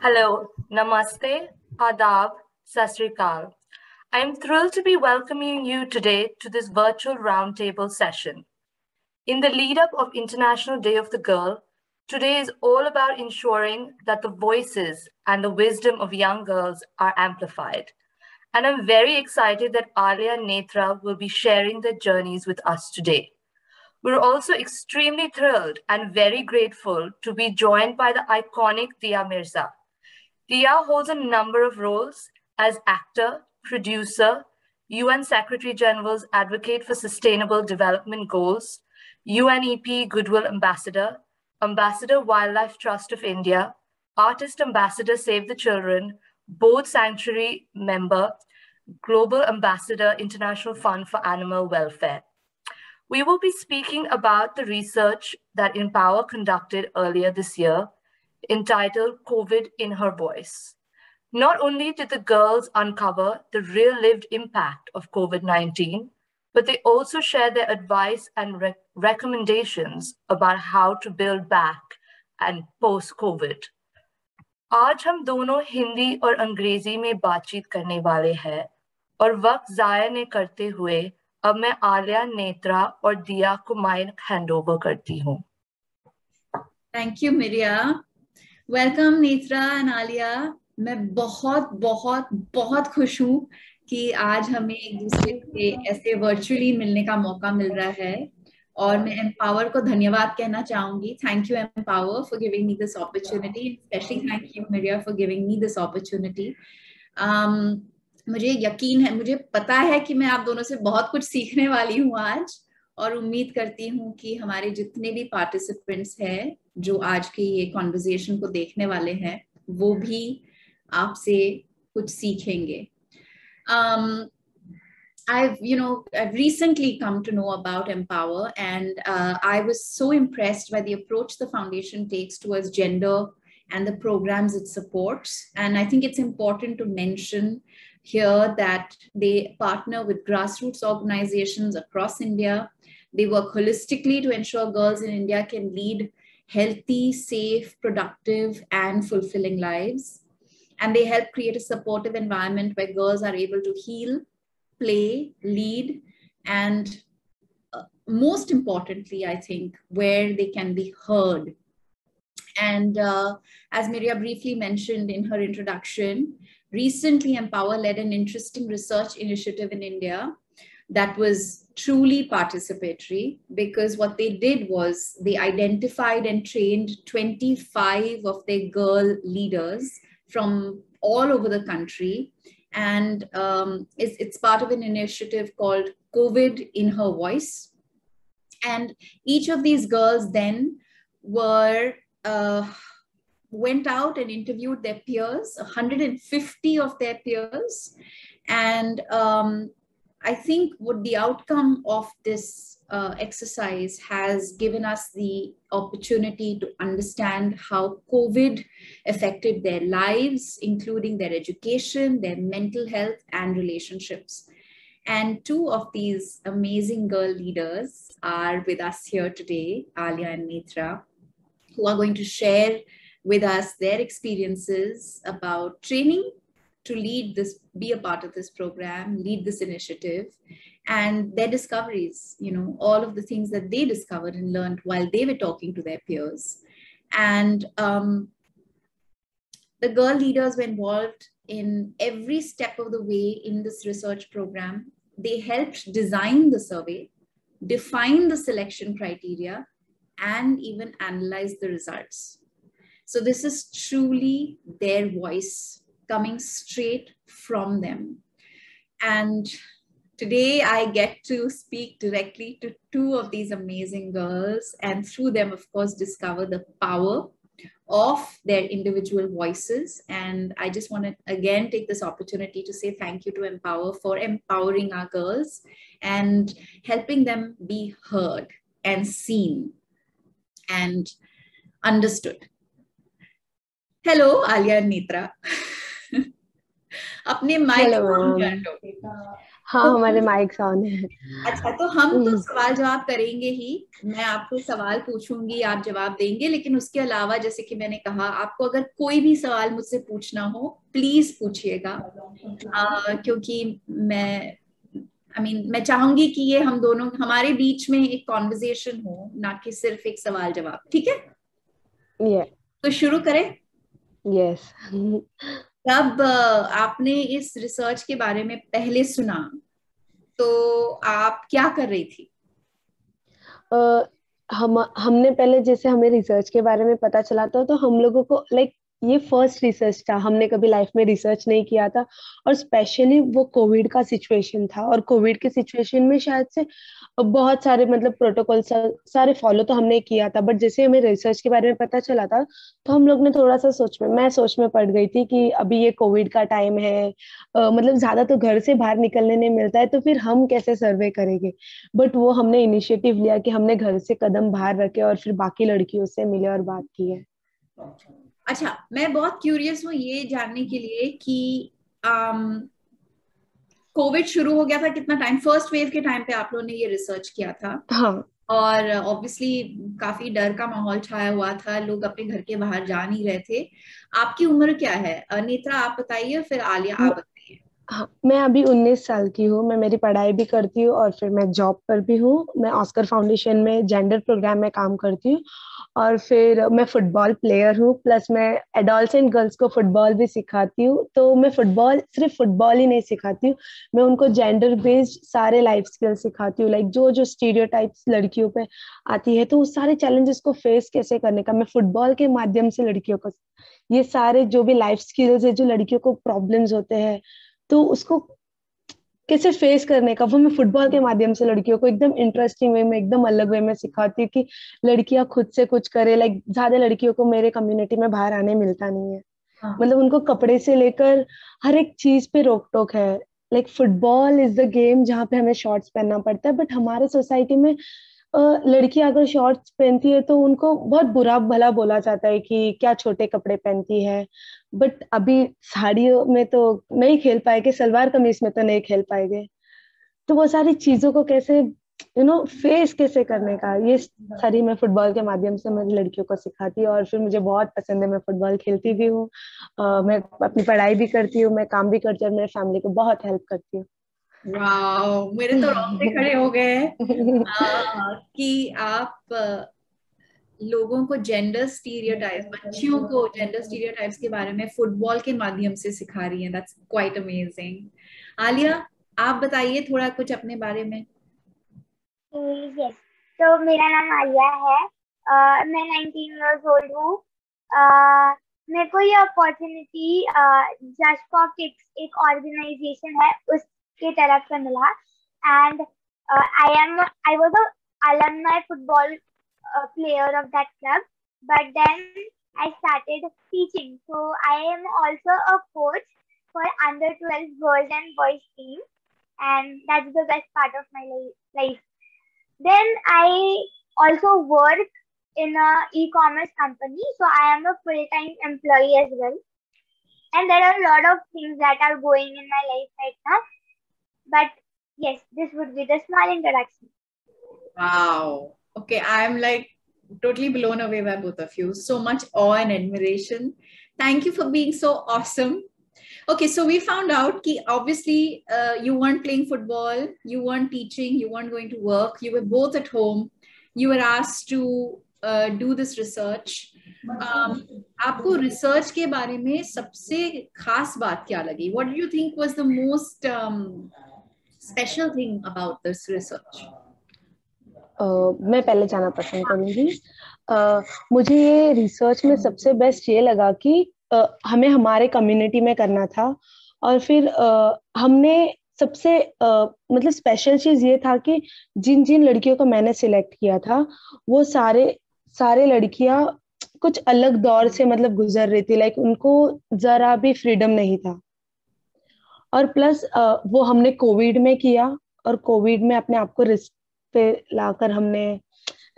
Hello, Namaste, Adab, Sat Sri Akal. I am thrilled to be welcoming you today to this virtual roundtable session. In the lead up of International Day of the Girl, today is all about ensuring that the voices and the wisdom of young girls are amplified. And I'm very excited that Alia and Netra will be sharing their journeys with us today. We're also extremely thrilled and very grateful to be joined by the iconic Dia Mirza. Dia holds a number of roles as actor, producer, UN Secretary General's Advocate for Sustainable Development Goals, UNEP Goodwill Ambassador, Ambassador Wildlife Trust of India, Artist Ambassador Save the Children, Board Sanctuary Member, Global Ambassador International Fund for Animal Welfare. We will be speaking about the research that Empower conducted earlier this year, entitled COVID in Her Voice. Not only did the girls uncover the real lived impact of COVID-19, but they also shared their advice and recommendations about how to build back and post-COVID. आज हम दोनों हिंदी और अंग्रेजी में बातचीत करने वाले हैं और वक्त जाया न करते हुए अब मैं आलिया, नेत्रा और दिया को माइक हैंडओवर करती हूँ. Thank you, Mirya. Welcome, Netra and Alia. मैं बहुत बहुत बहुत खुश हूँ कि आज हमें एक दूसरे से ऐसे वर्चुअली मिलने का मौका मिल रहा है और मैं एम्पावर को धन्यवाद कहना चाहूंगी. Thank you, Empower, for giving me this opportunity. Especially thank you, Mirya, for giving me this opportunity. मुझे यकीन है, मुझे पता है कि मैं आप दोनों से बहुत कुछ सीखने वाली हूँ आज और उम्मीद करती हूँ कि हमारे जितने भी पार्टिसिपेंट्स हैं जो आज के ये कॉन्वर्सेशन को देखने वाले हैं वो भी आपसे कुछ सीखेंगे. I've recently come to know about Empower, and I was so impressed by the approach the foundation takes towards gender and the programs it supports. And I think it's important to mention here that they partner with grassroots organizations across India. They work holistically to ensure girls in India can lead healthy, safe, productive, and fulfilling lives. And they help create a supportive environment where girls are able to heal, play, lead, and most importantly, I think, where they can be heard. And as Mirya briefly mentioned in her introduction, recently Empower led an interesting research initiative in India that was truly participatory, because what they did was they identified and trained 25 of their girl leaders from all over the country. And it's part of an initiative called COVID in Her Voice. And each of these girls then went out and interviewed their peers, 150 of their peers. And I think what the outcome of this exercise has given us the opportunity to understand how COVID affected their lives, including their education, their mental health, and relationships. And two of these amazing girl leaders are with us here today, Alia and Netra, who are going to share with us their experiences about training to lead this, be a part of this program, lead this initiative, and their discoveries, all of the things that they discovered and learned while they were talking to their peers. And the girl leaders were involved in every step of the way in this research program. They helped design the survey, define the selection criteria, and even analyze the results. So this is truly their voice coming straight from them. And today I get to speak directly to two of these amazing girls, and through them, of course, discover the power of their individual voices. And I just want to again take this opportunity to say thank you to Empower for empowering our girls and helping them be heard and seen and understood. Hello, Alia and Netra. अपने mic hello on ma'am. कर लो। हाँ, तो हमारे mics on है। अच्छा, तो हम तो सवाल जवाब करेंगे ही। मैं आपको सवाल पूछूंगी, आप जवाब देंगे, लेकिन उसके अलावा जैसे कि मैंने कहा, आपको अगर कोई भी सवाल मुझसे पूछना हो प्लीज पूछिएगा, क्योंकि मैं चाहूंगी कि ये हम दोनों हमारे बीच में एक कॉन्वर्जेशन हो, ना कि सिर्फ एक सवाल जवाब। ठीक है, ये तो शुरू करें। यस। जब आपने इस रिसर्च के बारे में पहले सुना तो आप क्या कर रही थी? हमने पहले जैसे हमें रिसर्च के बारे में पता चला था तो हम लोगों को लाइक ये फर्स्ट रिसर्च था, हमने कभी लाइफ में रिसर्च नहीं किया था। और स्पेशली वो कोविड का सिचुएशन था और कोविड के सिचुएशन में शायद से बहुत सारे मतलब प्रोटोकॉल सारे फॉलो तो हमने किया था, बट जैसे हमें रिसर्च के बारे में पता चला था तो हम लोग ने थोड़ा सा मैं सोच में पड़ गई थी कि अभी ये कोविड का टाइम है, मतलब ज्यादा तो घर से बाहर निकलने नहीं मिलता है तो फिर हम कैसे सर्वे करेंगे। बट वो हमने इनिशिएटिव लिया कि हमने घर से कदम बाहर रखे और फिर बाकी लड़कियों से मिले और बात की है। अच्छा, मैं बहुत क्यूरियस हूँ ये जानने के लिए कि कोविड शुरू हो गया था कितना टाइम, फर्स्ट वेव के टाइम पे आप लोगों ने ये रिसर्च किया था? हाँ। और ऑब्वियसली काफी डर का माहौल छाया हुआ था, लोग अपने घर के बाहर जा नहीं रहे थे। आपकी उम्र क्या है? नेत्रा आप बताइए, फिर आलिया आप बताइए। हाँ, मैं अभी 19 साल की हूँ। मैं मेरी पढ़ाई भी करती हूँ और फिर मैं जॉब पर भी हूँ। मैं ऑस्कर फाउंडेशन में जेंडर प्रोग्राम में काम करती हूँ और फिर मैं फुटबॉल प्लेयर हूँ, प्लस मैं एडल्ट्स एंड गर्ल्स को फुटबॉल भी सिखाती हूँ। तो मैं फुटबॉल सिर्फ फुटबॉल ही नहीं सिखाती हूँ, मैं उनको जेंडर बेस्ड सारे लाइफ स्किल सिखाती हूँ। लाइक जो जो स्टीरियोटाइप्स लड़कियों पे आती है तो उस सारे चैलेंजेस को फेस कैसे करने का, मैं फुटबॉल के माध्यम से लड़कियों को ये सारे जो भी लाइफ स्किल्स है, जो लड़कियों को प्रॉब्लम्स होते हैं तो उसको कैसे फेस करने का, वो मैं फुटबॉल के माध्यम से लड़कियों को एकदम इंटरेस्टिंग वे में, एकदम अलग वे में सिखाती हूँ कि लड़कियां खुद से कुछ करे। लाइक ज्यादा लड़कियों को मेरे कम्युनिटी में बाहर आने मिलता नहीं है, हाँ। मतलब उनको कपड़े से लेकर हर एक चीज पे रोक टोक है। Like football is the game जहाँ पे हमें शॉर्ट्स पहनना पड़ता है, बट हमारे सोसाइटी में लड़कियां अगर शॉर्ट्स पहनती है तो उनको बहुत बुरा भला बोला जाता है कि क्या छोटे कपड़े पहनती है। बट अभी साड़ियों में तो नहीं खेल पाएंगे, सलवार कमीज में तो नहीं खेल पाएंगे। तो वो सारी चीजों को कैसे फेस कैसे करने का, ये सारी मैं फुटबॉल के माध्यम से मेरी लड़कियों को सिखाती हूँ। और फिर मुझे बहुत पसंद है, मैं फुटबॉल खेलती भी हूँ, मैं अपनी पढ़ाई भी करती हूँ, मैं काम भी करती हूँ और मेरे फैमिली को बहुत हेल्प करती हूँ। वाह, मेरे तो रोंगटे खड़े हो गए हैं कि आप लोगों को जेंडर स्टीरियोटाइप्स, बच्चियों को जेंडर स्टीरियोटाइप्स के बारे में फुटबॉल के माध्यम से सिखा रही हैं। That's quite amazing. आलिया, आप बताइए थोड़ा कुछ अपने बारे में। यस, तो मेरा नाम आलिया है। मैं 19 ईयर्स ओल्ड हूँ। मेरे को ये अपॉर्चुनिटी जस्ट फॉर किड्स एक ऑर्गेनाइजेशन है उसके तरफ से मिला। And I was a alumni football player of that club, but then I started teaching, so I am also a coach for under 12 girls and boys team, and that's the best part of my life. Then I also work in a e-commerce company, so I am a full-time employee as well. And there are a lot of things that are going in my life right now. But yes, this would be the small introduction. Wow. Okay, I'm like totally blown away by both of you. So much awe and admiration. Thank you for being so awesome. Okay, so we found out that obviously you weren't playing football, you weren't teaching, you weren't going to work, you were both at home. You were asked to do this research. आपको research के बारे में सबसे खास बात क्या लगी? What do you think was the most special thing about this research? मैं पहले जाना पसंद करूंगी। मुझे ये रिसर्च में सबसे बेस्ट ये लगा कि हमें हमारे कम्युनिटी में करना था और फिर हमने सबसे मतलब स्पेशल चीज ये था कि जिन जिन लड़कियों को मैंने सिलेक्ट किया था वो सारे लड़कियां कुछ अलग दौर से मतलब गुजर रही थी। लाइक उनको जरा भी फ्रीडम नहीं था। और प्लस वो हमने कोविड में किया और कोविड में अपने आप को रिस्क पे लाकर हमने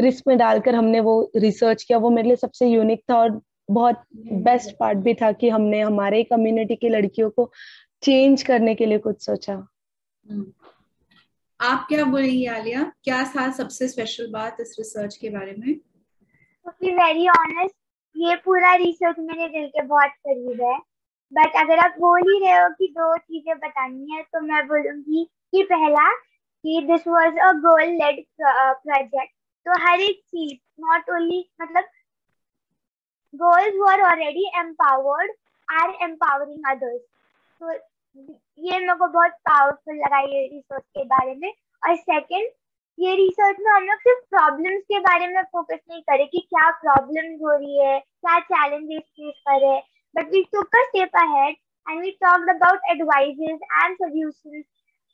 रिस्क में डालकर हमने वो रिसर्च किया। वो मेरे लिए सबसे यूनिक था और बहुत बेस्ट पार्ट भी था कि हमने हमारे कम्युनिटी की लड़कियों को चेंज करने के लिए कुछ सोचा। आप क्या बोलेंगी आलिया, क्या था सबसे स्पेशल बात इस रिसर्च के बारे में? टू बी वेरी ऑनेस्ट, ये पूरा रिसर्च मेरे दिल के बहुत करीब है। बट अगर आप बोल ही रहे हो कि दो चीजें बतानी है, तो मैं बोलूंगी कि पहला, कि this was a girl led project. तो हर एक चीज, नॉट ओनली मतलब girls who are already empowered are empowering others. तो ये मेरे को बहुत पावरफुल लगा ये रिसर्च के बारे में। और सेकंड, ये रिसर्च में हम लोग सिर्फ प्रॉब्लम्स के बारे में फोकस नहीं करे कि क्या प्रॉब्लम्स हो रही है, क्या चैलेंजेस फेस कर रहे हैं, but we took a step ahead and we talked about advices and solutions.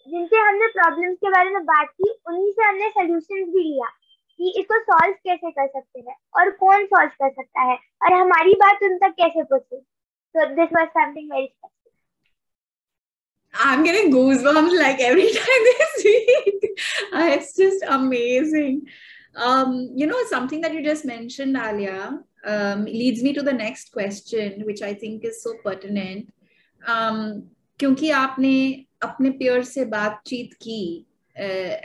जिनसे हमने प्रॉब्लम्स के बारे में बात की, उन्हीं से हमने सॉल्यूशंस भी लिया कि इसको सॉल्व कैसे कर सकते हैं और कौन सॉल्व कर सकता है और हमारी बात उन तक कैसे पहुंचे। So this was something very special. I'm getting goosebumps like every time they speak. It's just amazing. Something that you just mentioned, Alia, leads me to the next question, which I think is so pertinent. क्योंकि आपने अपने peers से बातचीत की,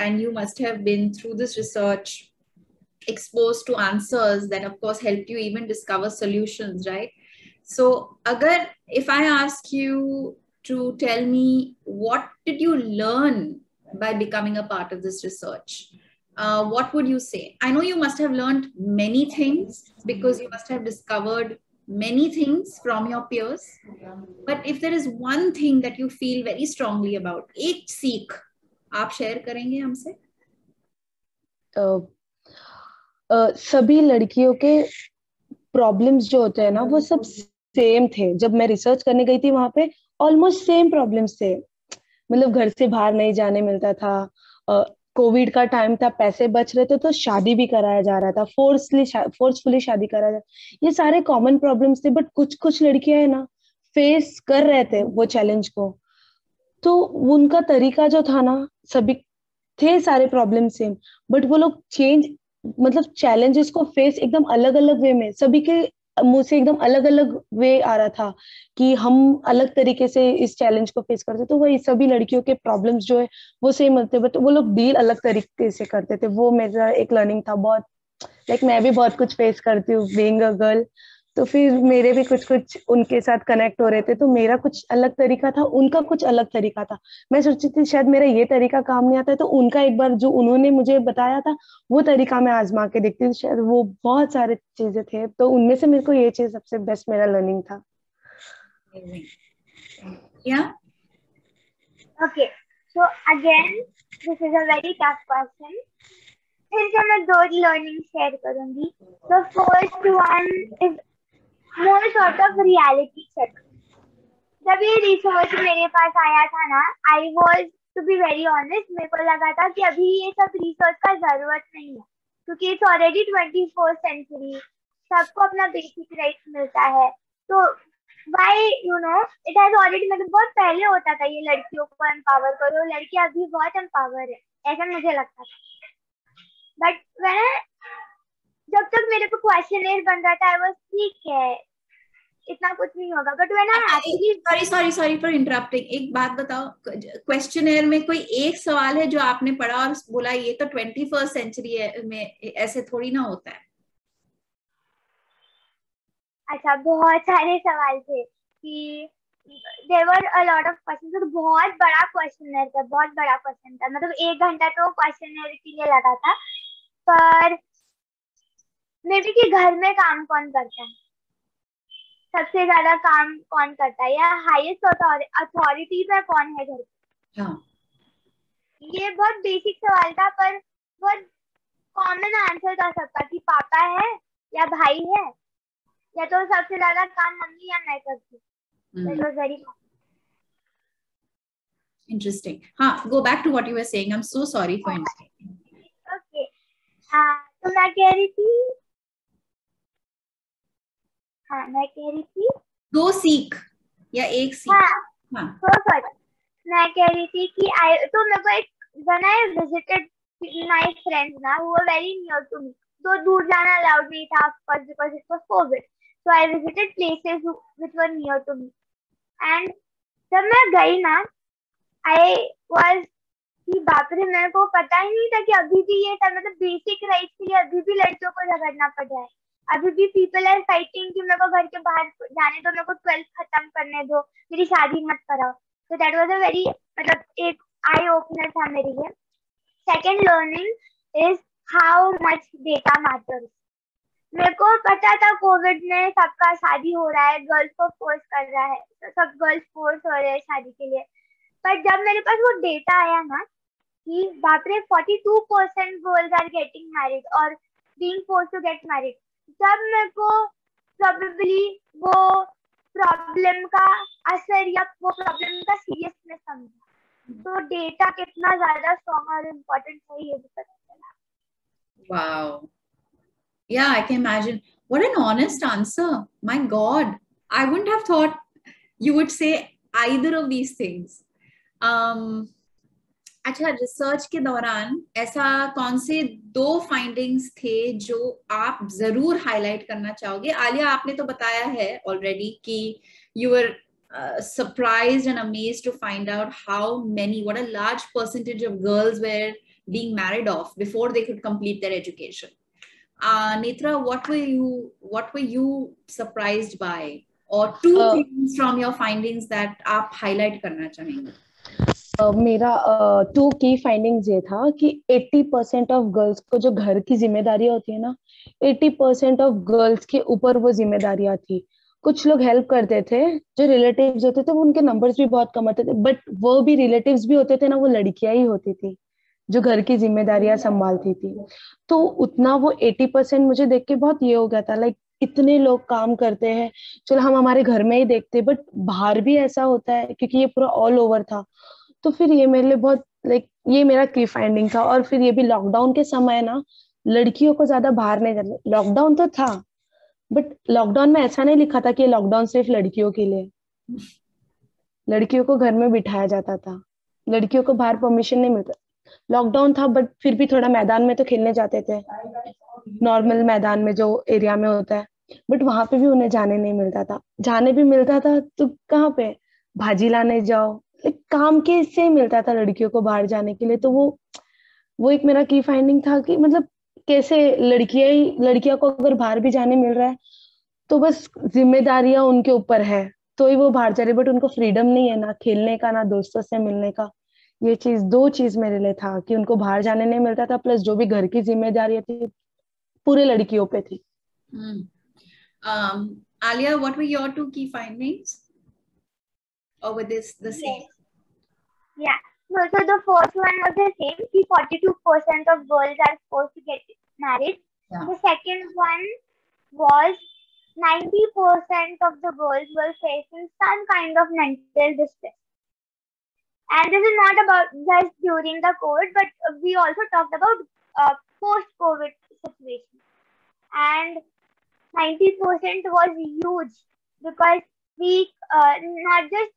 and you must have been through this research exposed to answers that of course helped you even discover solutions, right? So agar if I ask you to tell me what did you learn by becoming a part of this research, what would you say? I know you must have learned many things because you must have discovered many things from your peers, but if there is one thing that you feel very strongly about, एक सीख आप share करेंगे हमसे? सभी लड़कियों के problems जो होते हैं ना, वो सब सेम थे। जब मैं रिसर्च करने गई थी वहां पे ऑलमोस्ट सेम प्रॉब्लम्स थे। मतलब घर से बाहर नहीं जाने मिलता था, कोविड का टाइम था, पैसे बच रहे थे तो शादी भी कराया जा रहा था, फोर्सफुली शादी कराया जा, ये सारे कॉमन प्रॉब्लम्स थे। बट कुछ कुछ लड़कियां है ना, फेस कर रहे थे वो चैलेंज को, तो उनका तरीका जो था ना, सभी थे सारे प्रॉब्लम सेम, बट वो लोग चेंज मतलब चैलेंजेस को फेस एकदम अलग अलग वे में, सभी के मुंह से एकदम अलग अलग वे आ रहा था कि हम अलग तरीके से इस चैलेंज को फेस करते। तो वही सभी लड़कियों के प्रॉब्लम्स जो है वो सेम होते, बट वो लोग डील अलग तरीके से करते थे। वो मेरा एक लर्निंग था बहुत। लाइक मैं भी बहुत कुछ फेस करती हूँ बीइंग अ गर्ल, तो फिर मेरे भी कुछ कुछ उनके साथ कनेक्ट हो रहे थे। तो मेरा कुछ अलग तरीका था, उनका कुछ अलग तरीका था। मैं सोचती थी शायद मेरा ये तरीका काम नहीं आता है, तो उनका एक बार जो उन्होंने मुझे बताया था वो तरीका मैं आजमा के देखती थी, शायद वो बहुत सारे चीजें थे। तो उनमें से मेरे को ये चीज सबसे बेस्ट मेरा लर्निंग था। Yeah. Okay, so again, this is a very tough question. फिर से मैं दो लर्निंग शेयर करूंगी। The first one is more sort of reality check. जब ये रिसर्च मेरे पास आया था ना, I was to be very honest, मेरे को लगा था कि अभी ये सब रिसर्च का जरूरत नहीं है, क्योंकि इट्स ऑलरेडी 21st सेंचुरी, सबको अपना बेसिक राइट मिलता है। तो वाई इट हैज ऑलरेडी, मतलब बहुत पहले होता था ये लड़कियों को एम्पावर करो, लड़कियां अभी बहुत एम्पावर है, ऐसा मुझे लगता था। बट जब तक मेरे को क्वेश्चन बन रहा था, आई वाज ठीक है, इतना कुछ नहीं होगा। बट सॉरी फॉर इंटरप्टिंग, एक बात बताओ, क्वेश्चनर में कोई एक सवाल है जो आपने पढ़ा और बोला ये तो 21st सेंचुरी में ऐसे थोड़ी ना होता है? अच्छा, बहुत सारे सवाल थे कि there were a lot of questions. तो बहुत बड़ा क्वेश्चनर था, बहुत बड़ा क्वेश्चन था, मतलब 1 घंटा तो क्वेश्चनर के लिए लगा था। पर मे बी कि घर में काम कौन करता है, सबसे ज्यादा काम कौन करता है, या हाईएस्ट अथॉरिटी में कौन है घर पे। हाँ, ये बहुत बेसिक सवाल था, पर बहुत कॉमन आंसर था सबका कि पापा है या भाई है, या तो सबसे ज्यादा काम मम्मी या मैं करती हूँ। That was very interesting. हाँ, go back to what you were saying, I am so sorry for interrupting. Okay, तो मैं कह रही थी दो सीख या एक सीख? हाँ, तो सॉरी, मैं कह रही थी कि तो मेरे को एक, when I visited my friends ना, who were very near to me, तो दूर जाना allowed नहीं था, of course, because it was COVID. So I visited places which were near to me, and जब मैं गई ना, आई वॉज कि बाप रे, मेरे को पता ही नहीं था कि अभी भी ये था, मतलब बेसिक राइट्स के लिए अभी भी लड़कियों को झगड़ना पड़ रहा है। अभी भी पीपल आर फाइटिंग कि मेरे को घर के बाहर जाने दो, मेरे को 12th खत्म करने दो, मेरी शादी मत कराओ। तो दैट वाज अ वेरी, मतलब एक आई ओपनर था मेरे लिए। Second learning is how much data matters. मेरे को पता था कोविड में सबका शादी हो रहा है, गर्ल्स को फोर्स कर रहा है, तो सब गर्ल्स फोर्स हो रहे हैं शादी के लिए। पर जब मेरे पास वो डेटा आया ना कि बाप रे 42% गर्ल्स आर गेटिंग मैरिड और being forced to get married, तब मेरे को प्रोबेबली वो प्रॉब्लम का असर या वो प्रॉब्लम का सीरियसनेस समझा। तो डेटा कितना ज्यादा स्ट्रॉन्ग और इम्पोर्टेंट है ये भी पता चला। Wow. Yeah, I can imagine. What an honest answer. My God. I wouldn't have thought you would say either of these things. अच्छा, रिसर्च के दौरान ऐसा कौन से 2 फाइंडिंग्स थे जो आप जरूर हाईलाइट करना चाहोगे? आलिया, आपने तो बताया है ऑलरेडी कि you were surprised and amazed to find out what a large percentage of girls were being married off before they could complete their education. Netra, what were you surprised by, or 2 things from your findings that आप highlight करना चाहेंगे? मेरा 2 की findings ये था कि 80% of girls को जो घर की जिम्मेदारियां होती है ना, 80% ऑफ गर्ल्स के ऊपर वो जिम्मेदारियां थी। कुछ लोग हेल्प करते थे, जो रिलेटिव्स होते थे वो उनके नंबर्स भी बहुत कम होते थे, बट वो भी रिलेटिव्स भी होते थे ना, वो लड़कियां ही होती थी जो घर की जिम्मेदारियां संभालती थी। तो उतना वो 80% मुझे देख के बहुत ये हो गया था, लाइक इतने लोग काम करते हैं, चलो हम हमारे घर में ही देखते, बट बाहर भी ऐसा होता है, क्योंकि ये पूरा ऑल ओवर था। तो फिर ये मेरे लिए बहुत लाइक ये मेरा की फाइंडिंग था। और फिर ये भी लॉकडाउन के समय ना, लड़कियों को ज्यादा बाहर नहीं जाना। लॉकडाउन तो था, बट लॉकडाउन में ऐसा नहीं लिखा था कि लॉकडाउन सिर्फ लड़कियों के लिए। लड़कियों को घर में बिठाया जाता था, लड़कियों को बाहर परमिशन नहीं मिलता। लॉकडाउन था बट फिर भी थोड़ा मैदान में तो खेलने जाते थे, नॉर्मल मैदान में जो एरिया में होता है, बट वहां पे भी उन्हें जाने नहीं मिलता था। जाने भी मिलता था तो कहाँ पे, भाजी लाने जाओ, काम के से ही मिलता था लड़कियों को बाहर जाने के लिए। तो वो एक मेरा की फाइंडिंग था कि मतलब कैसे लड़कियां को अगर बाहर भी जाने मिल रहा है तो बस जिम्मेदारियां उनके ऊपर है तो ही वो बाहर जा रहे, बट उनको फ्रीडम नहीं है ना खेलने का ना दोस्तों से मिलने का। ये चीज 2 चीज मेरे लिए था कि उनको बाहर जाने नहीं मिलता था, प्लस जो भी घर की जिम्मेदारियां थी पूरे लड़कियों पे थी। Alia, what were your 2 key findings? Or were this the same? Yeah. No, so the first one was the same. 42% of girls are supposed to get married. Yeah. The second one was 90% of the girls were facing some kind of mental distress. And this is not about just during the COVID, but we also talked about post-COVID situation. And 90% was huge because we not just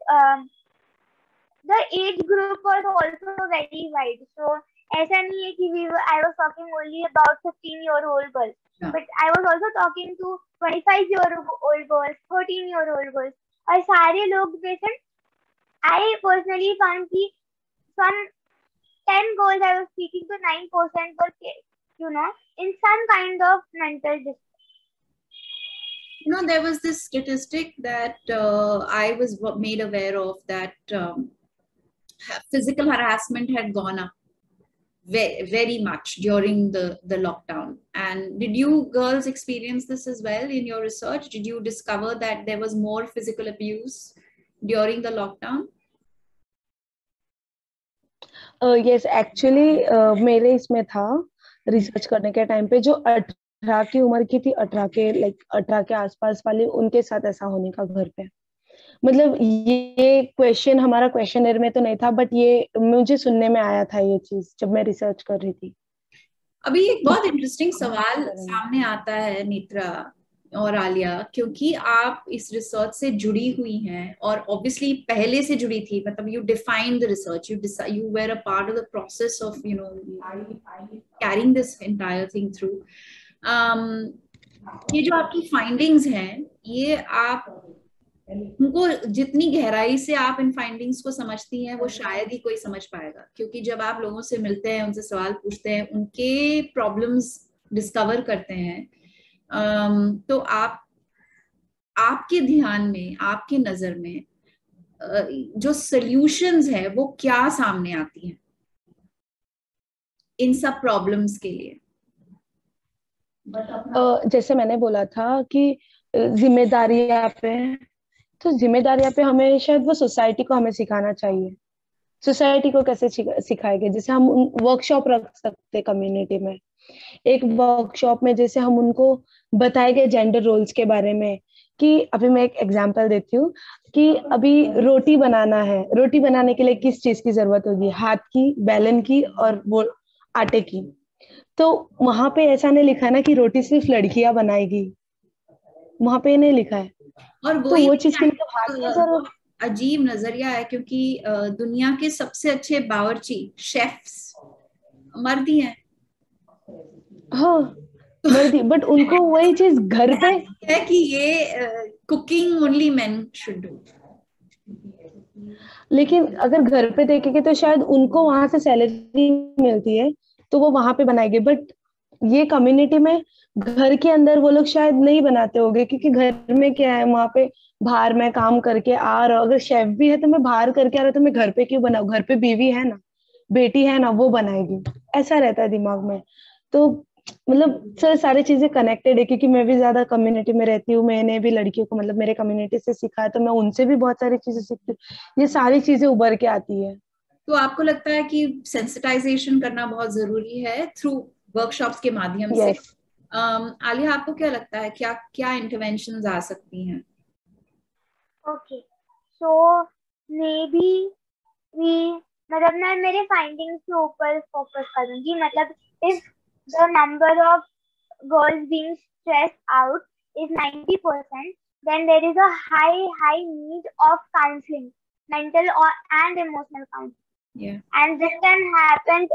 the age group was also very wide. So ऐसा नहीं है कि I was talking only about 15-year-old girls, yeah. But I was also talking to 25-year-old girls, 13-year-old girls, और सारे लोग बेसन I personally found कि from 10 girls I was speaking to 9% were in some kind of mental distress. There was this statistic that I was made aware of that physical harassment had gone up very, very much during the lockdown. And did you girls experience this as well in your research? Did you discover that there was more physical abuse during the lockdown? Yes, actually मेरे इसमें था research करने के time पे जो 18 की उम्र की थी, 18 के आसपास वाली, उनके साथ ऐसा होने का घर पे। मतलब ये क्वेश्चन हमारा क्वेश्चनर में तो नहीं था, बट ये मुझे सुनने में आया था ये चीज जब मैं रिसर्च कर रही थी। अभी एक बहुत इंटरेस्टिंग सवाल सामने आता है नेत्रा और आलिया, क्योंकि आप इस रिसर्च से जुड़ी हुई हैं और ऑब्वियसली पहले से जुड़ी थी, मतलब you defined the research, you were a part of the process of carrying this entire thing through. ये जो आपकी फाइंडिंग्स हैं, ये आप उनको जितनी गहराई से आप इन फाइंडिंग्स को समझती हैं वो शायद ही कोई समझ पाएगा, क्योंकि जब आप लोगों से मिलते हैं, उनसे सवाल पूछते हैं, उनके प्रॉब्लम्स डिस्कवर करते हैं, तो आपके ध्यान में, आपके नजर में जो सॉल्यूशंस है वो क्या सामने आती हैं इन सब प्रॉब्लम्स के लिए? जैसे मैंने बोला था कि जिम्मेदारियां पे, तो जिम्मेदारियां पे हमें शायद वो सोसाइटी को हमें सिखाना चाहिए। सोसाइटी को कैसे सिखाएंगे? जैसे हम वर्कशॉप रख सकते हैं कम्युनिटी में। एक वर्कशॉप में जैसे हम उनको बताएंगे जेंडर रोल्स के बारे में, कि अभी मैं एक एग्जांपल देती हूँ कि अभी रोटी बनाना है, रोटी बनाने के लिए किस चीज की जरूरत होगी? हाथ की, बेलन की और वो आटे की। तो वहां पे ऐसा नहीं लिखा ना कि रोटी सिर्फ लड़कियां बनाएगी, वहां पे नहीं लिखा है। और तो वही वो चीज के लिए हाथ की जरूरत। अजीब नजरिया है, क्योंकि दुनिया के सबसे अच्छे बावर्ची शेफ्स मर्द ही हैं। हाँ, मर्दी, बट उनको वही चीज घर पे है कि ये cooking only main should do. लेकिन अगर घर पे देखेंगे तो शायद उनको वहां से सैलरी मिलती है तो वो वहां पे बनाएंगे, बट ये कम्युनिटी में घर के अंदर वो लोग शायद नहीं बनाते होंगे, क्योंकि घर में क्या है, वहां पे बाहर मैं काम करके आ रहा हूँ, अगर शेफ भी है तो मैं बाहर करके आ रहा हूँ, तो मैं घर पे क्यों बनाऊँ? घर पे बीवी है ना, बेटी है ना, वो बनाएगी। ऐसा रहता है दिमाग में। तो मतलब सर सारी चीजें कनेक्टेड है, क्योंकि मैं भी ज्यादा कम्युनिटी में रहती हूँ, मैंने भी लड़कियों को मतलब मेरे कम्युनिटी से सीखा है, तो मैं उनसे भी बहुत सारी चीजें सीखती हूँ। ये सारी चीजें उभर के आती है। तो आपको लगता है कि सेंसिटाइजेशन करना बहुत जरूरी है थ्रू वर्कशॉप्स के माध्यम से? यस। आलिया, आपको क्या लगता है, क्या क्या इंटरवेंशंस आ सकती हैं? Okay, so maybe we, मतलब मैं मेरे फाइंडिंग्स के ऊपर फोकस करूंगी। मतलब if the number of girls being stressed out is 90%, then there is a high need of counseling, mental or and emotional counseling. Yeah. And this can happen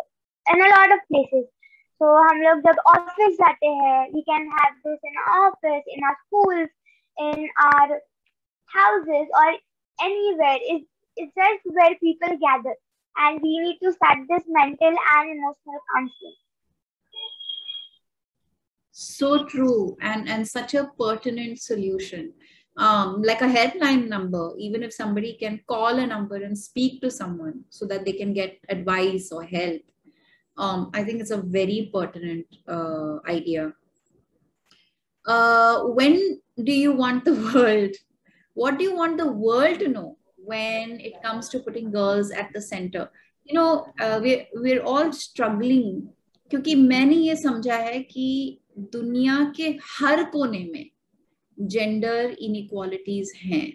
in a lot of places. So हम लोग जब office जाते हैं, we can have this in our office, in our schools, in our houses, or anywhere. It's just where people gather, and we need to start this mental and emotional counseling. So true, and such a pertinent solution. Like a helpline number, even if somebody can call a number and speak to someone so that they can get advice or help. I think it's a very pertinent idea. When do you want the world? What do you want the world to know when it comes to putting girls at the center? You know, we're all struggling, क्योंकि मैंने ये समझा है कि दुनिया के हर कोने में जेंडर इनइक्वालिटीज हैं,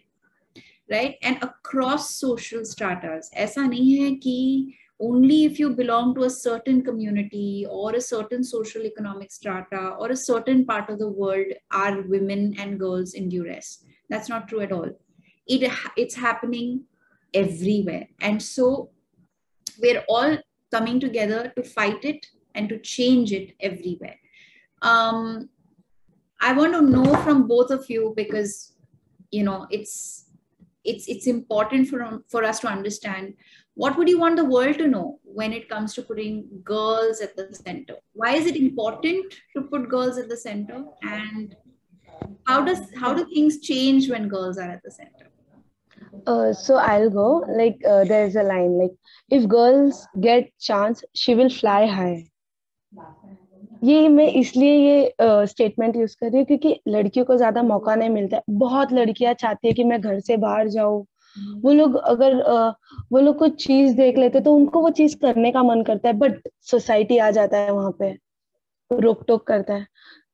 राइट, एंड अक्रॉस सोशल स्ट्राटास। ऐसा नहीं है कि only if you belong to a certain community or a certain social economic strata or a certain part of the world are women and girls in duress. That's not true at all. It's happening everywhere, and so we're all coming together to fight it and to change it everywhere. I want to know from both of you, because you know it's important for us to understand, what would you want the world to know when it comes to putting girls at the center? Why is it important to put girls at the center, and how do things change when girls are at the center? So I'll go. Like there's a line like, if girls get chance, she will fly high. ये मैं इसलिए ये statement use कर रही हूँ क्योंकि लड़कियों को ज्यादा मौका नहीं मिलता है। बहुत लड़कियां चाहती है कि मैं घर से बाहर जाऊं। वो लोग अगर वो लोग कुछ चीज देख लेते तो उनको वो चीज करने का मन करता है, बट सोसाइटी आ जाता है वहां पे, रोक टोक करता है।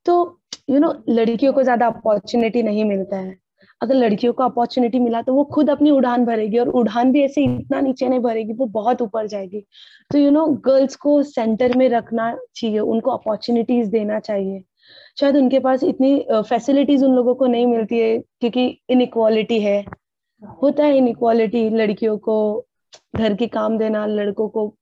तो लड़कियों को ज्यादा अपॉर्चुनिटी नहीं मिलता है। अगर लड़कियों को अपॉर्चुनिटी मिला तो वो खुद अपनी उड़ान भरेगी, और उड़ान भी ऐसे इतना नीचे नहीं भरेगी, वो बहुत ऊपर जाएगी। तो गर्ल्स को सेंटर में रखना चाहिए, उनको अपॉर्चुनिटीज देना चाहिए। शायद उनके पास इतनी फैसिलिटीज उन लोगों को नहीं मिलती है क्योंकि इनइक्वालिटी है, होता है इनइक्वालिटी। लड़कियों को घर के काम देना, लड़कों को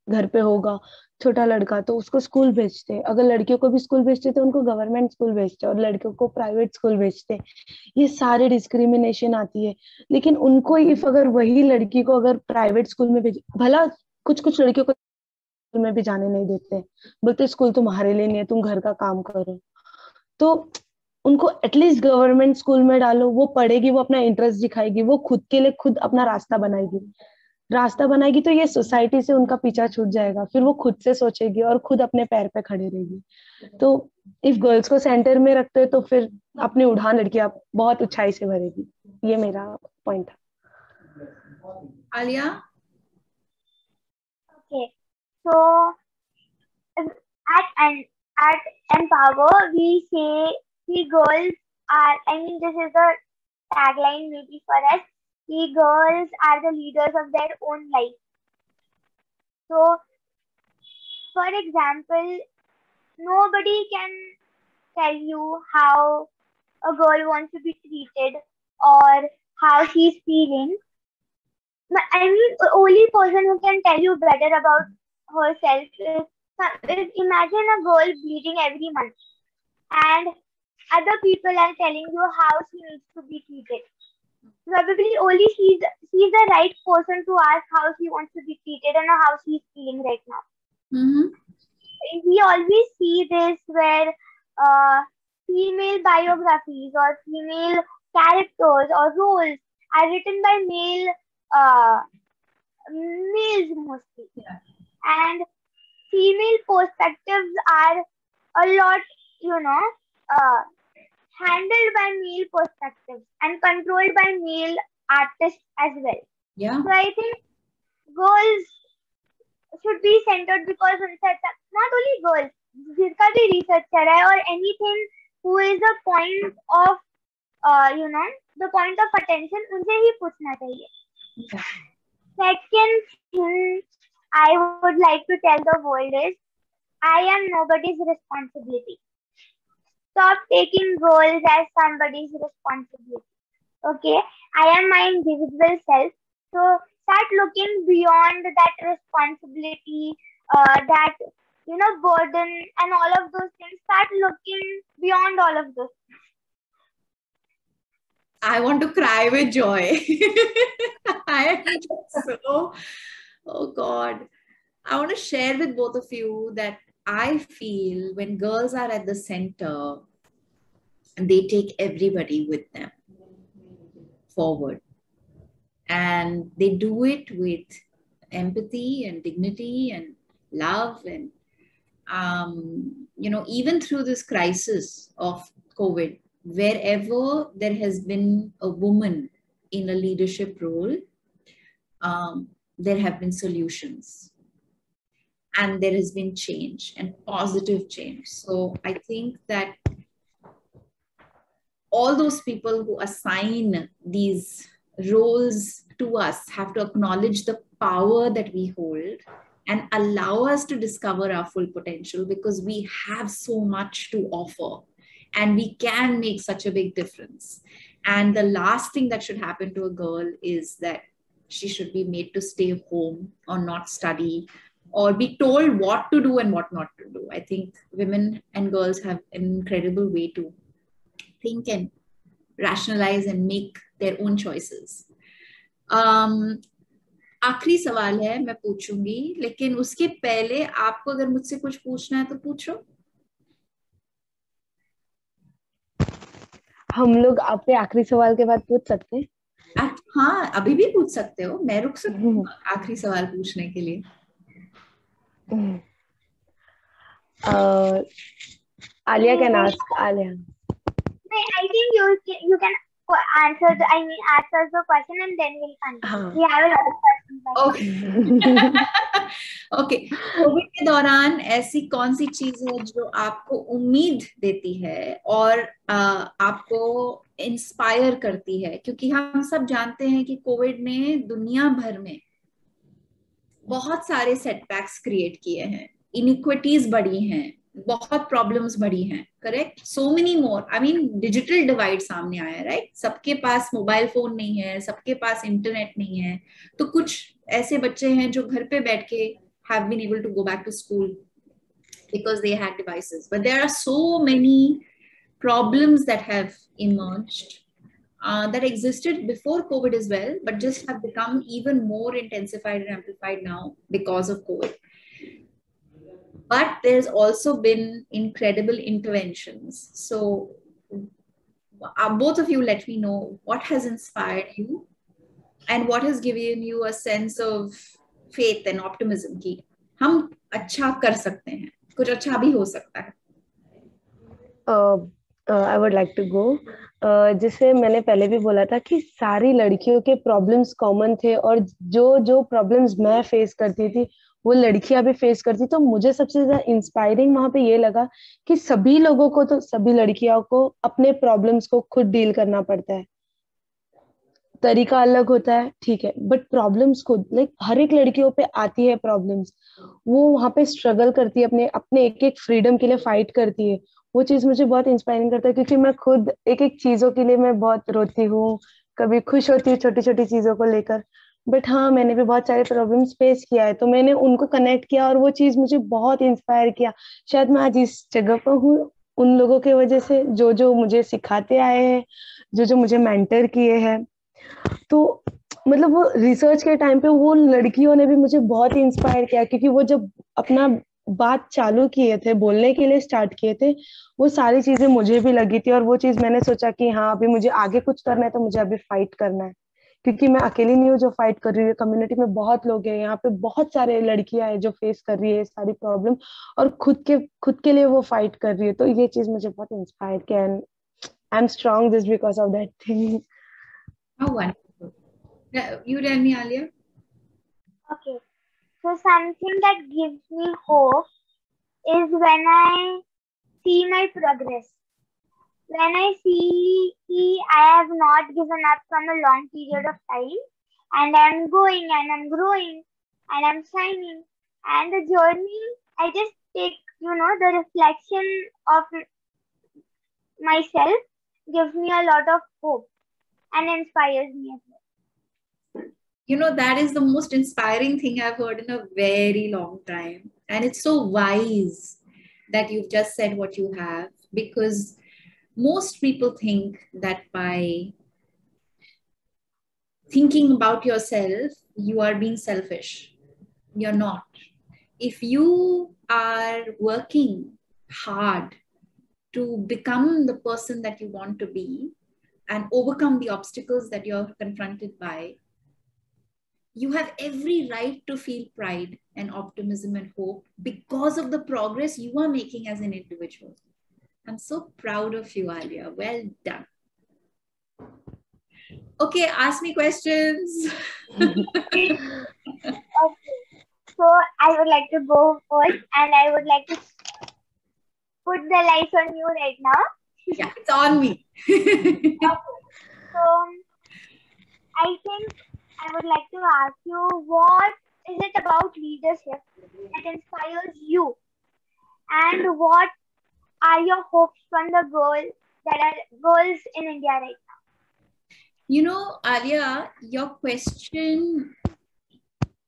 घर पे होगा छोटा लड़का तो उसको स्कूल भेजते, अगर लड़कियों को भी स्कूल भेजते तो उनको गवर्नमेंट स्कूल भेजते और लड़कियों को प्राइवेट स्कूल भेजते। ये सारे डिस्क्रिमिनेशन आती है। लेकिन उनको इफ अगर वही लड़की को अगर प्राइवेट स्कूल में भेज, भला कुछ कुछ लड़कियों को स्कूल में भी जाने नहीं देते, बोलते स्कूल तुम्हारे लिए नहीं है, तुम घर का काम करो। तो उनको एटलीस्ट गवर्नमेंट स्कूल में डालो, वो पढ़ेगी, वो अपना इंटरेस्ट दिखाएगी, वो खुद के लिए खुद अपना रास्ता बनाएगी तो ये सोसाइटी से उनका पीछा छूट जाएगा, फिर वो खुद से सोचेगी और खुद अपने पैर पे खड़े रहेगी। तो इफ गर्ल्स को सेंटर में रखते हैं तो फिर अपनी उड़ान लड़कियां बहुत ऊंचाई से भरेगी। ये मेरा पॉइंट था। Alia? Okay, so at Empower we say we girls are, I mean this is the tagline maybe for us, we girls are the leaders of their own life. So for example, nobody can tell you how a girl wants to be treated or how she's feeling. I mean, the only person who can tell you better about herself is imagine a girl bleeding every month and other people are telling you how she needs to be treated. Probably only she's the right person to ask how she wants to be treated and how she's feeling right now. We always see this where female biographies or female characters or roles are written by males mostly. Yeah. And female perspectives are a lot, handled by male perspectives and controlled by male artists as well. Yeah. So I think girls should be centered because not only girls, जिसका भी researcher है or anything who is the point of the point of attention, उनसे ही पूछना चाहिए. Yeah. Second thing I would like to tell the world is, I am nobody's responsibility. Stop taking girls as somebody's responsibility. Okay, I am my individual self. So start looking beyond that responsibility, that burden and all of those things. Start looking beyond all of those things. I want to cry with joy. I am just so, oh God. I want to share with both of you that I feel when girls are at the center, they take everybody with them forward. And they do it with empathy and dignity and love. And, even through this crisis of COVID, wherever there has been a woman in a leadership role, there have been solutions. And there has been change and positive change. So I think that all those people who assign these roles to us have to acknowledge the power that we hold and allow us to discover our full potential, because we have so much to offer and we can make such a big difference. And the last thing that should happen to a girl is that she should be made to stay home or not study or be told what to do and what not to do. I think women and girls have an incredible way to think and rationalize and make their own choices. आखिरी सवाल है, मैं पूछूंगी, लेकिन उसके पहले आपको अगर मुझसे कुछ पूछना है तो पूछो. हम लोग आपके आखिरी सवाल के बाद पूछ सकते हैं? हाँ, अभी भी पूछ सकते हो, मैं रुक सकती हूँ आखिरी सवाल पूछने के लिए. Alia can ask. Alia. I think you can answer the question and then we'll continue. We have a lot of questions. Okay. Covid के दौरान ऐसी कौन सी चीज है जो आपको उम्मीद देती है और आपको इंस्पायर करती है? क्योंकि हम सब जानते हैं कि कोविड ने दुनिया भर में बहुत सारे सेटबैक्स क्रिएट किए हैं, इनइक्विटीज बढ़ी हैं, बहुत प्रॉब्लम्स बढ़ी हैं, correct? So many more. I mean digital divide सामने आया है, राइट? सबके पास मोबाइल फोन नहीं है, सबके पास इंटरनेट नहीं है, तो कुछ ऐसे बच्चे हैं जो घर पे बैठ के have been able to go back to school because they had devices. But there are so many problems that have emerged that existed before COVID as well, but just have become even more intensified and amplified now because of COVID. But there's also been incredible interventions. So both of you, let me know what has inspired you and what has given you a sense of faith and optimism कि हम अच्छा कर सकते हैं, कुछ अच्छा भी हो सकता है. I would like to go. जैसे मैंने पहले भी बोला था कि सारी लड़कियों के प्रॉब्लम्स कॉमन थे और जो जो प्रॉब्लम्स मैं फेस करती थी वो लड़कियां भी फेस करती. तो मुझे सबसे ज्यादा इंस्पायरिंग वहां पे ये लगा कि सभी लोगों को, तो सभी लड़कियों को अपने प्रॉब्लम्स को खुद डील करना पड़ता है. तरीका अलग होता है, ठीक है, बट प्रॉब्लम्स खुद, लाइक हर एक लड़कियों पे आती है प्रॉब्लम्स. वो वहां पे स्ट्रगल करती है, अपने अपने एक एक फ्रीडम के लिए फाइट करती है. वो चीज मुझे बहुत इंस्पायरिंग करता है क्योंकि मैं खुद एक एक चीजों के लिए मैं बहुत रोती हूँ, कभी खुश होती हूँ छोटी छोटी चीजों को लेकर. बट हाँ, मैंने भी बहुत सारे प्रॉब्लम्स फेस किया है, तो मैंने उनको कनेक्ट किया और वो चीज मुझे बहुत इंस्पायर किया. शायद मैं आज इस जगह पर हूँ उन लोगों की वजह से, जो जो मुझे सिखाते आए हैं, जो जो मुझे मेंटर किए हैं. तो मतलब वो रिसर्च के टाइम पे वो लड़कियों ने भी मुझे बहुत इंस्पायर किया क्योंकि वो जब अपना बात चालू किए थे, बोलने के लिए स्टार्ट किए थे, वो सारी चीजें मुझे भी लगी थी और वो चीज मैंने सोचा कि हाँ, अभी मुझे आगे कुछ करना है तो मुझे अभी फाइट करना है क्योंकि मैं अकेली नहीं हूँ जो फाइट कर रही है. कम्युनिटी में बहुत लोग हैं, यहाँ पे बहुत सारे लड़कियां हैं जो फेस कर रही है सारी प्रॉब्लम और खुद के लिए वो फाइट कर रही है. तो ये चीज मुझे बहुत इंस्पायर किया and I am strong just because of that thing. How wonderful. You tell me, Alia. Okay. So something that gives me hope is when I see my progress. When I see I have not given up from a long period of time and I'm going and I'm growing and I'm shining. And the journey, I just take, the reflection of myself gives me a lot of hope and inspires me as well. You know, that is the most inspiring thing I've heard in a very long time. And it's so wise that you've just said what you have, because most people think that by thinking about yourself, you are being selfish. You're not. If you are working hard to become the person that you want to be and overcome the obstacles that you're confronted by, you have every right to feel pride and optimism and hope because of the progress you are making as an individual. I'm so proud of you, Alia. Well done. Okay, ask me questions. Okay. So I would like to go first and I would like to put the lights on you right now. Yeah, it's on me. Okay. So I think I would like to ask you, what is it about leadership that inspires you? And what are your hopes from the girls in India right now? You know, Alia, your question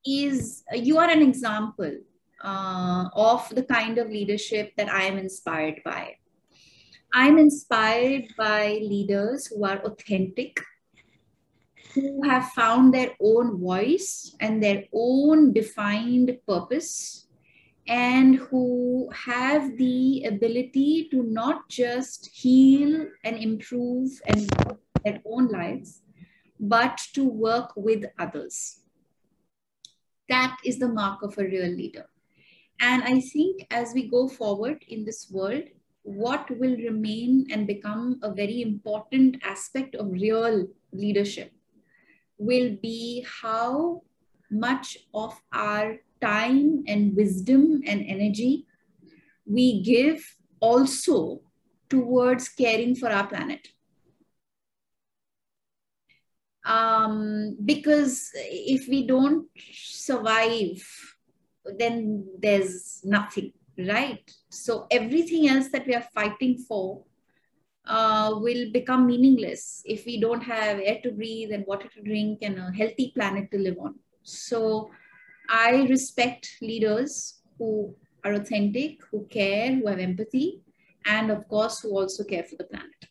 is, you are an example of the kind of leadership that I am inspired by. I'm inspired by leaders who are authentic, who have found their own voice and their own defined purpose, and who have the ability to not just heal and improve and work their own lives, but to work with others. That is the mark of a real leader. And I think as we go forward in this world, what will remain and become a very important aspect of real leadership will be how much of our time and wisdom and energy we give also towards caring for our planet. Because if we don't survive, then there's nothing, right? So everything else that we are fighting for will become meaningless if we don't have air to breathe and water to drink and a healthy planet to live on. So I respect leaders who are authentic, who care, who have empathy, and of course, who also care for the planet.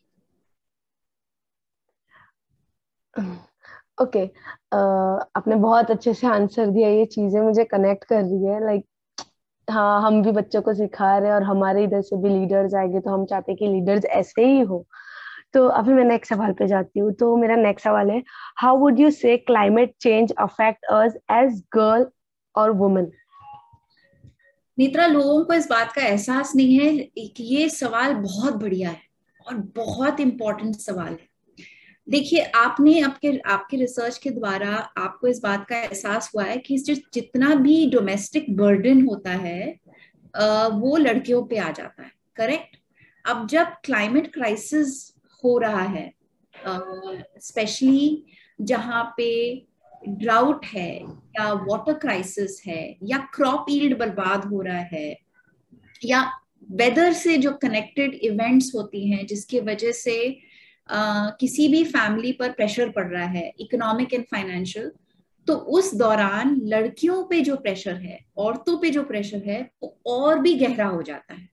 Okay आपने बहुत अच्छे से answer दिया, ये चीजें मुझे connect कर रही है लाइक हाँ हम भी बच्चों को सिखा रहे हैं और हमारे इधर से भी लीडर्स आएंगे तो हम चाहते हैं कि लीडर्स ऐसे ही हो। तो अभी मैं नेक्स्ट सवाल पे जाती हूँ। तो मेरा नेक्स्ट सवाल है, how would you say climate change affect us as girl और वुमेन? नेत्रा, लोगों को इस बात का एहसास नहीं है कि ये सवाल बहुत बढ़िया है और बहुत इंपॉर्टेंट सवाल है। देखिए, आपने आपके रिसर्च के द्वारा आपको इस बात का एहसास हुआ है कि जितना भी डोमेस्टिक बर्डन होता है वो लड़कियों पे आ जाता है, करेक्ट? अब जब क्लाइमेट क्राइसिस हो रहा है, स्पेशली जहाँ पे ड्राउट है या वाटर क्राइसिस है या क्रॉप यील्ड बर्बाद हो रहा है या वेदर से जो कनेक्टेड इवेंट्स होती हैं जिसकी वजह से किसी भी फैमिली पर प्रेशर पड़ रहा है, इकोनॉमिक एंड फाइनेंशियल, तो उस दौरान लड़कियों पे जो प्रेशर है, औरतों पे जो प्रेशर है, वो और भी गहरा हो जाता है।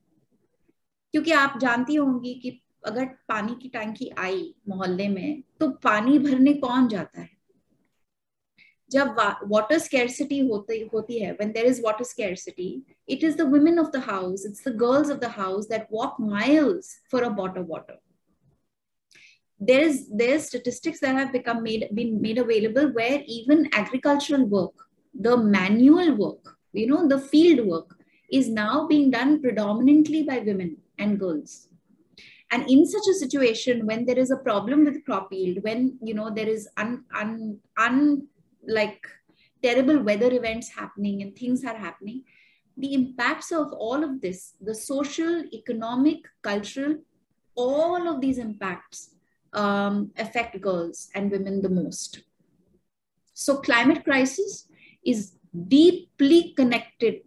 क्योंकि आप जानती होंगी कि अगर पानी की टंकी आई मोहल्ले में तो पानी भरने कौन जाता है? जब वाटर स्कैर्सिटी होती है, when there is water scarcity, it is the women of the house, it's the girls of the house that walk miles for a bottle of water. There's statistics that have been made available where even agricultural work, the manual work, the field work is now being done predominantly by women and girls. And in such a situation, when there is a problem with crop yield, when there is like terrible weather events happening and things are happening, the impacts of all of this, the social, economic, cultural, all of these impacts affect girls and women the most. So climate crisis is deeply connected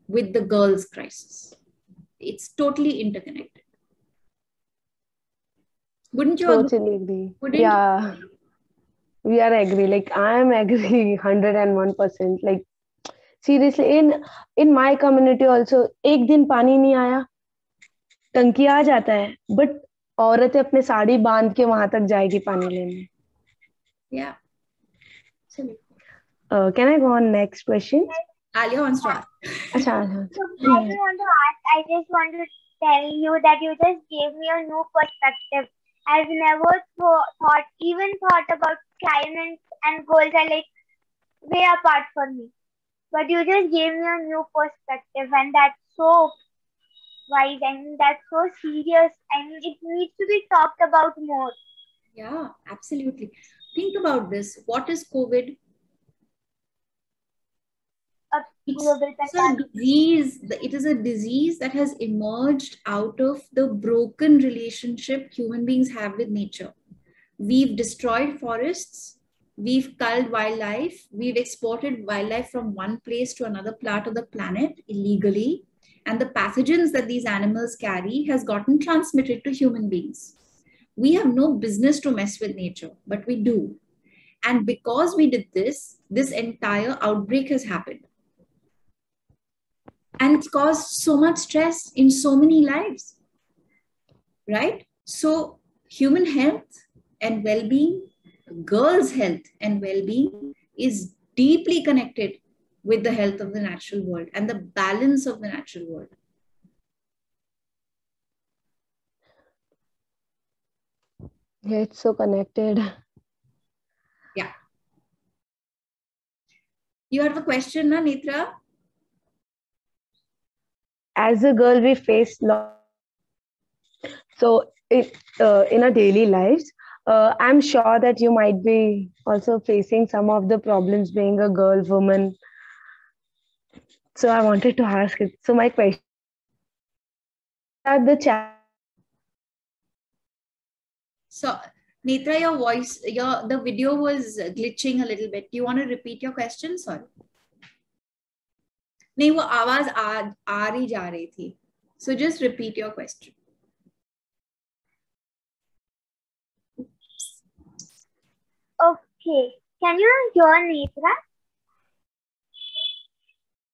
with the girls' crisis. It's totally interconnected. Wouldn't you Totally agree. Yeah, we are agree. Like I am agree 101%. Like seriously, in my community also, एक दिन पानी नहीं आया, टंकी आ जाता है, but औरतें अपने साड़ी बांध के वहां तक जाएगी पानी लेने. Yeah. Can I go on next question? Alia wants to ask. अच्छा. So I don't want to ask. I just want to tell you that you just gave me a new perspective. I've never thought about climate and goals are like way apart from me. But you just gave me a new perspective, and that's so wise. I mean, that's so serious. I mean, it needs to be talked about more. Yeah, absolutely. Think about this. What is COVID? It's a disease. It is a disease that has emerged out of the broken relationship human beings have with nature. We've destroyed forests. We've culled wildlife. We've exported wildlife from one place to another part of the planet illegally. And the pathogens that these animals carry has gotten transmitted to human beings. We have no business to mess with nature, but we do. And because we did this entire outbreak has happened. And it's caused so much stress in so many lives, right? So human health and well-being, girls' health and well-being is deeply connected with the health of the natural world and the balance of the natural world. Yeah, it's so connected. Yeah. You have a question, na, Netra? As a girl, we face so in our daily lives. I'm sure that you might be also facing some of the problems being a girl, woman. So I wanted to ask it. So my question are the So Netra, your voice, the video was glitching a little bit. Do you want to repeat your question? Sorry. नहीं, वो आवाज आ रही जा रही थी. So just repeat your question. Okay. Can you hear Netra?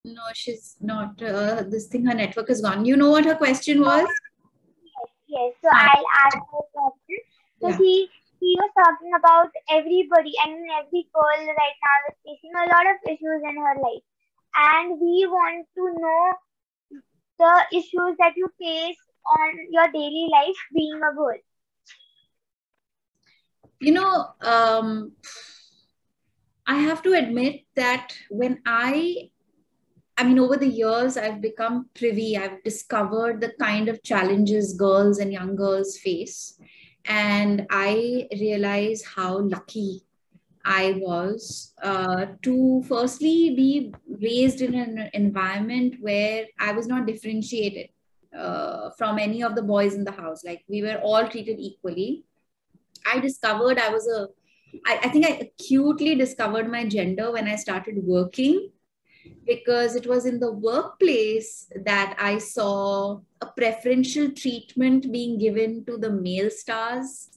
No, she's not. This thing, her network is gone. You know what her question was? Yes. So I'll ask her a question. So Yeah. he was talking about everybody. I mean, every girl right now is facing a lot of issues in her life, and we want to know the issues that you face on your daily life being a girl. You know, I have to admit that when I mean, over the years, I've become privy, I've discovered the kind of challenges girls and young girls face. And I realize how lucky I was to firstly be raised in an environment where I was not differentiated from any of the boys in the house. Like we were all treated equally. I discovered I think I acutely discovered my gender when I started working, because it was in the workplace that I saw a preferential treatment being given to the male stars.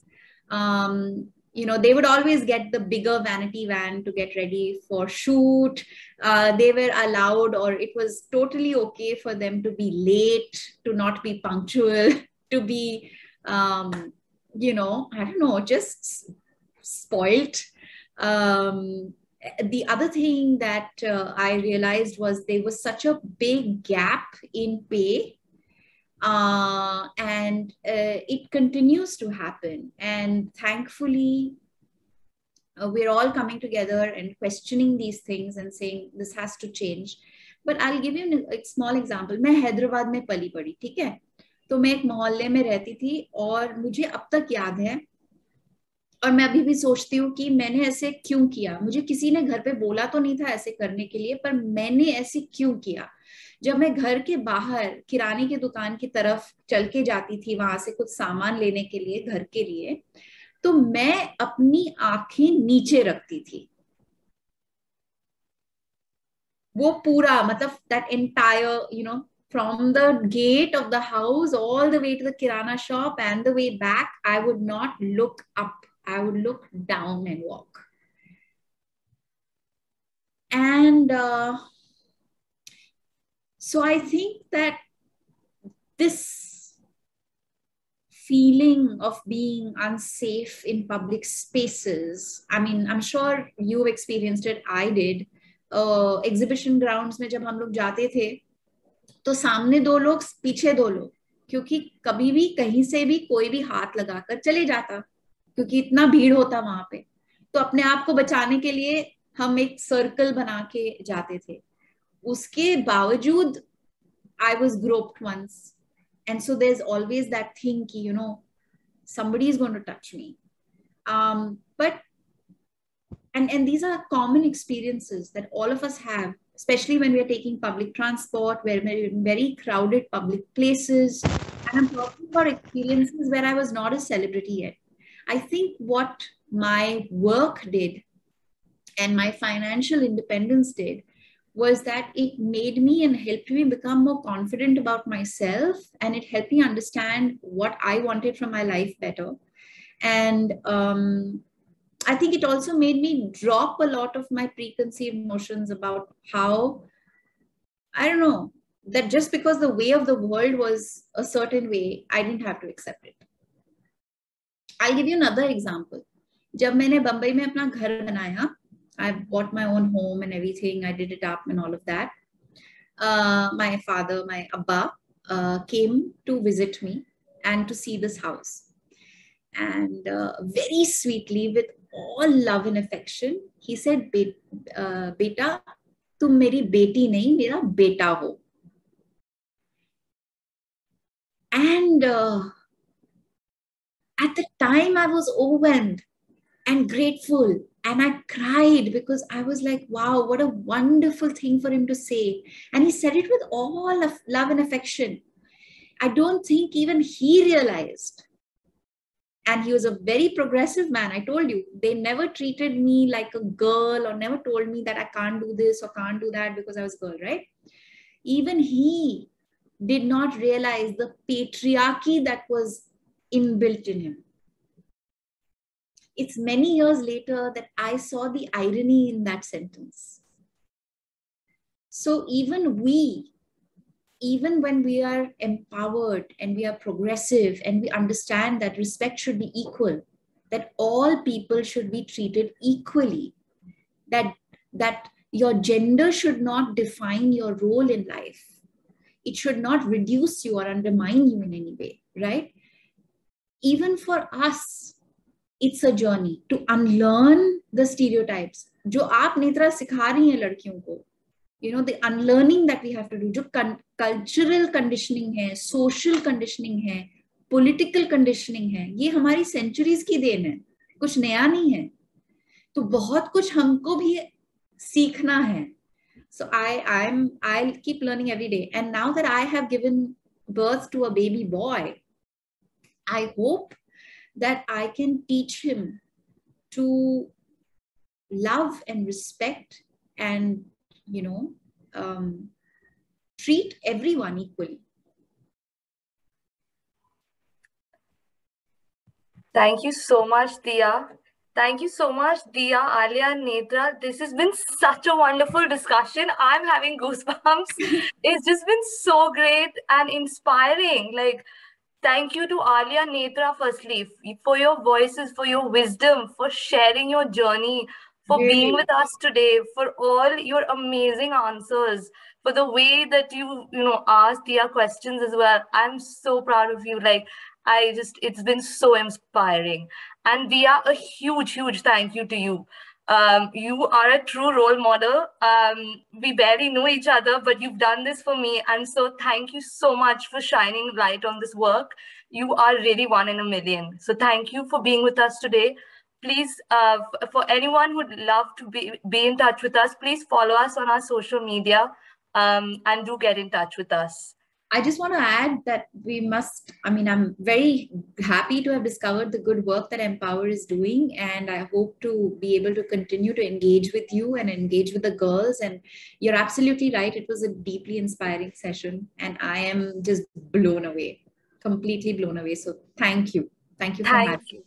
You know, they would always get the bigger vanity van to get ready for shoot. They were allowed, or it was totally okay for them to be late, to not be punctual, to be, you know, I don't know, just spoilt. The other thing that I realized was there was such a big gap in pay, and it continues to happen. And thankfully, we're all coming together and questioning these things and saying this has to change. But I'll give you a small example. मैं हैदराबाद में पली बड़ी, ठीक है? तो मैं एक मोहल्ले में रहती थी, और मुझे अब तक याद है, और मैं अभी भी सोचती हूँ कि मैंने ऐसे क्यों किया. मुझे किसी ने घर पे बोला तो नहीं था ऐसे करने के लिए, पर मैंने ऐसे क्यों किया. जब मैं घर के बाहर किराने की दुकान की तरफ चल के जाती थी, वहां से कुछ सामान लेने के लिए घर के लिए, तो मैं अपनी आंखें नीचे रखती थी. वो पूरा, मतलब that entire, you know, from the gate of the house all the way to the kirana shop and the way back, I would not look up. I would look down and walk. And so I think that this feeling of being unsafe in public spaces, I mean, I'm sure you've experienced it, I did. Exhibition grounds में जब हम लोग जाते थे, तो सामने दो लोग, पीछे दो लोग, क्योंकि कभी भी कहीं से भी कोई भी हाथ लगाकर चले जाता, क्योंकि इतना भीड़ होता वहां पे. तो अपने आप को बचाने के लिए हम एक सर्कल बना के जाते थे. उसके बावजूद I was groped once. And so there's always that thing ki, you know, somebody is going to touch me. But and these are common experiences that all of us have, especially when we're taking public transport, where we're in very crowded public places. And I'm talking about experiences where I was not a celebrity yet. I think what my work did and my financial independence did was that it made me and helped me become more confident about myself, and it helped me understand what I wanted from my life better. And I think it also made me drop a lot of my preconceived notions about how, I don't know, that just because the way of the world was a certain way, I didn't have to accept it. I'll give you another example. जब मैंने बंबई में अपना घर बनाया, I bought my own home and everything. I did it up and all of that. My father, my Abba, came to visit me and to see this house. And very sweetly, with all love and affection, he said, "Beta, तुम मेरी बेटी नहीं, मेरा बेटा हो." And at the time, I was overwhelmed and grateful. And I cried because I was like, wow, what a wonderful thing for him to say. And he said it with all of love and affection. I don't think even he realized. And he was a very progressive man. I told you, they never treated me like a girl or never told me that I can't do this or can't do that because I was a girl, right? Even he did not realize the patriarchy that was inbuilt in him. It's many years later that I saw the irony in that sentence. So even when we are empowered and we are progressive and we understand that respect should be equal, that all people should be treated equally, that your gender should not define your role in life. It should not reduce you or undermine you in any way, right? Even for us, it's a journey to unlearn the stereotypes. जो आप नेत्रा सिखा रही हैं लड़कियों को, you know, the unlearning that we have to do, जो cultural conditioning है, social conditioning है, political conditioning है, ये हमारी centuries की देन है, कुछ नया नहीं है. तो बहुत कुछ हमको भी सीखना है. So I'll keep learning every day. And now that I have given birth to a baby boy, I hope that I can teach him to love and respect and, you know, treat everyone equally. Thank you so much, Diya. Thank you so much, Diya, Alia, Netra. This has been such a wonderful discussion. I'm having goosebumps. It's just been so great and inspiring. Like, thank you to Alia, Netra, firstly, for your voices, for your wisdom, for sharing your journey, for being with us today, for all your amazing answers, for the way that you asked Diya questions as well. I'm so proud of you. Like, it's been so inspiring. And Diya, a huge, huge thank you to you. You are a true role model. We barely know each other, but you've done this for me. And so thank you so much for shining light on this work. You are really one in a million. So thank you for being with us today. Please, for anyone who'd love to be in touch with us, please follow us on our social media and do get in touch with us. I just want to add that I'm very happy to have discovered the good work that Empower is doing. And I hope to be able to continue to engage with you and engage with the girls. And you're absolutely right. It was a deeply inspiring session. And I am just blown away, completely blown away. So thank you. Thank you for having me.